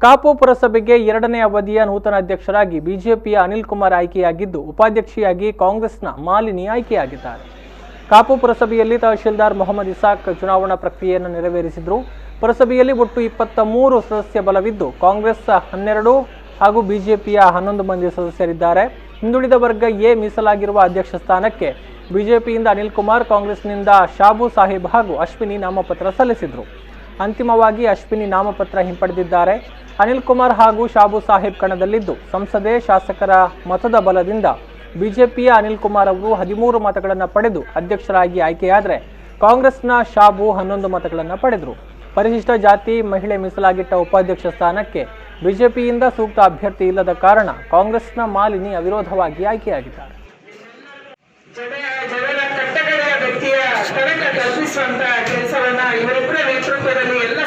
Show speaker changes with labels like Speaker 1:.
Speaker 1: ಕಾಪು ಪುರಸಭೆಗೆ ಎರಡನೇ ಅವಧಿಯ ನೂತನ ಅಧ್ಯಕ್ಷರಾಗಿ ಬಿಜೆಪಿಯ ಅನಿಲ್ ಕುಮಾರ್ ಆಯ್ಕೆಯಾಗಿದ್ದು, ಉಪಾಧ್ಯಕ್ಷೆಯಾಗಿ ಕಾಂಗ್ರೆಸ್ನ ಮಾಲಿನಿ ಆಯ್ಕೆಯಾಗಿದ್ದಾರೆ. ಕಾಪು ಪುರಸಭೆಯಲ್ಲಿ ತಹಶೀಲ್ದಾರ್ ಮೊಹಮ್ಮದ್ ಇಸಾಕ್ ಚುನಾವಣಾ ಪ್ರಕ್ರಿಯೆಯನ್ನು ನೆರವೇರಿಸಿದರು. ಪುರಸಭೆಯಲ್ಲಿ ಒಟ್ಟು 23 ಸದಸ್ಯ ಬಲವಿದ್ದು, ಕಾಂಗ್ರೆಸ್ 12 ಹಾಗೂ ಬಿಜೆಪಿಯ 11 ಮಂದಿ ಸದಸ್ಯರಿದ್ದಾರೆ. ಹಿಂದುಳಿದ ವರ್ಗ ಎ ಮೀಸಲಾಗಿರುವ ಅಧ್ಯಕ್ಷ ಸ್ಥಾನಕ್ಕೆ ಬಿಜೆಪಿಯಿಂದ ಅನಿಲ್ ಕುಮಾರ್, ಕಾಂಗ್ರೆಸ್ನಿಂದ ಶಾಬು ಸಾಹೇಬ್ ಹಾಗೂ ಅಶ್ವಿನಿ ನಾಮಪತ್ರ ಸಲ್ಲಿಸಿದರು. ಅಂತಿಮವಾಗಿ ಅಶ್ವಿನಿ ನಾಮಪತ್ರ ಹಿಂಪಡೆದಿದ್ದಾರೆ. ಅನಿಲ್ ಕುಮಾರ್ ಹಾಗೂ ಶಾಬು ಸಾಹೇಬ್ ಕಣದಲ್ಲಿದ್ದು, ಸಂಸದೆ ಶಾಸಕರ ಮತದ ಬಲದಿಂದ ಬಿಜೆಪಿಯ ಅನಿಲ್ ಕುಮಾರ್ ಅವರು 13 ಮತಗಳನ್ನು ಪಡೆದು ಅಧ್ಯಕ್ಷರಾಗಿ ಆಯ್ಕೆಯಾದರೆ, ಕಾಂಗ್ರೆಸ್ನ ಶಾಬು 11 ಮತಗಳನ್ನು ಪಡೆದರು. ಪರಿಶಿಷ್ಟ ಜಾತಿ ಮಹಿಳೆ ಮೀಸಲಾಗಿಟ್ಟ ಉಪಾಧ್ಯಕ್ಷ ಸ್ಥಾನಕ್ಕೆ ಬಿಜೆಪಿಯಿಂದ ಸೂಕ್ತ ಅಭ್ಯರ್ಥಿ ಇಲ್ಲದ ಕಾರಣ ಕಾಂಗ್ರೆಸ್ನ ಮಾಲಿನಿ ಅವಿರೋಧವಾಗಿ ಆಯ್ಕೆಯಾಗಿದ್ದಾರೆ.
Speaker 2: ಕಲ್ಪಿಸುವಂತಹ ಕೆಲಸವನ್ನ ಇವರಿಬ್ಬರ ನೇತೃತ್ವದಲ್ಲಿ ಎಲ್ಲ